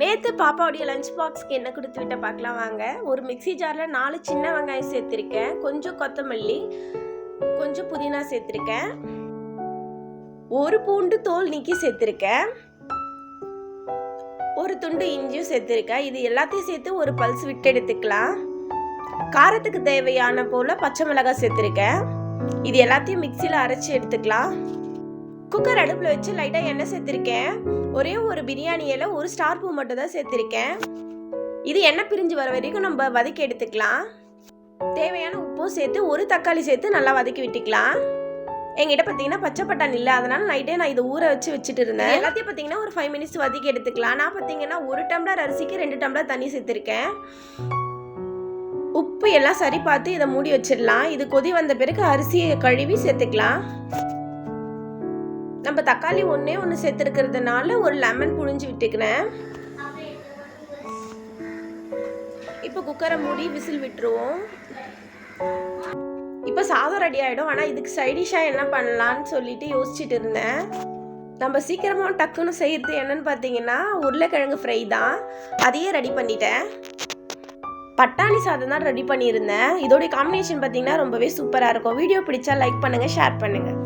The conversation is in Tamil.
நேற்று பாப்பாவுடைய லஞ்ச் பாக்ஸ்க்கு என்ன கொடுத்து விட்ட பார்க்கலாம் வாங்க. ஒரு மிக்ஸி ஜாரில் 4 சின்ன வெங்காயம் சேர்த்துருக்கேன், கொஞ்சம் கொத்தமல்லி, கொஞ்சம் புதினா சேர்த்துருக்கேன், ஒரு பூண்டு தோல் நீக்கி சேர்த்துருக்கேன், ஒரு துண்டு இஞ்சியும் சேர்த்துருக்கேன். இது எல்லாத்தையும் சேர்த்து ஒரு பல்ஸ் விட்டு எடுத்துக்கலாம். காரத்துக்கு தேவையான போல் பச்சை மிளகாய் சேர்த்துருக்கேன். இது எல்லாத்தையும் மிக்சியில் அரைச்சி எடுத்துக்கலாம். குக்கர் அடுப்பில் வச்சு லைட்டாக எண்ணெய் சேர்த்துருக்கேன். ஒரே ஒரு பிரியாணி இலை, ஒரு ஸ்டார் பூ மட்டும் தான் சேர்த்துருக்கேன். இது எண்ணெய் பிரிஞ்சு வர வரைக்கும் நம்ம வதக்கி எடுத்துக்கலாம். தேவையான உப்பும் சேர்த்து ஒரு தக்காளி சேர்த்து நல்லா வதக்கி விட்டுக்கலாம். எங்கிட்ட பார்த்தீங்கன்னா பச்சை பட்டாணி இல்லை, அதனால நைட்டே நான் இதை ஊற வச்சுட்டு இருந்தேன். எல்லாத்தையும் பார்த்தீங்கன்னா ஒரு 5 மினிட்ஸ் வதக்கி எடுத்துக்கலாம். நான் பார்த்தீங்கன்னா 1 டம்ளர் அரிசிக்கு 2 டம்ளர் தண்ணி சேர்த்துருக்கேன். உப்பு எல்லாம் சரி பார்த்து இதை மூடி வச்சிடலாம். இது கொதி வந்த பிறகு அரிசியை கழுவி சேர்த்துக்கலாம். நம்ம தக்காளி ஒன்று சேர்த்துருக்கிறதுனால ஒரு லெமன் புழிஞ்சு விட்டுக்கிறேன். இப்போ குக்கரை மூடி விசில் விட்டுருவோம். இப்போ சாதம் ரெடி ஆகிடும். ஆனால் இதுக்கு சைடிஷாக என்ன பண்ணலான்னு சொல்லிட்டு யோசிச்சுட்டு இருந்தேன். நம்ம சீக்கிரமாக டக்குன்னு செய்கிறது என்னன்னு பார்த்தீங்கன்னா உருளைக்கிழங்கு ஃப்ரை தான். அதையே ரெடி பண்ணிட்டேன். பட்டாணி சாதம் தான் ரெடி பண்ணியிருந்தேன். இதோடைய காம்பினேஷன் பார்த்தீங்கன்னா ரொம்பவே சூப்பராக இருக்கும். வீடியோ பிடிச்சா லைக் பண்ணுங்கள், ஷேர் பண்ணுங்கள்.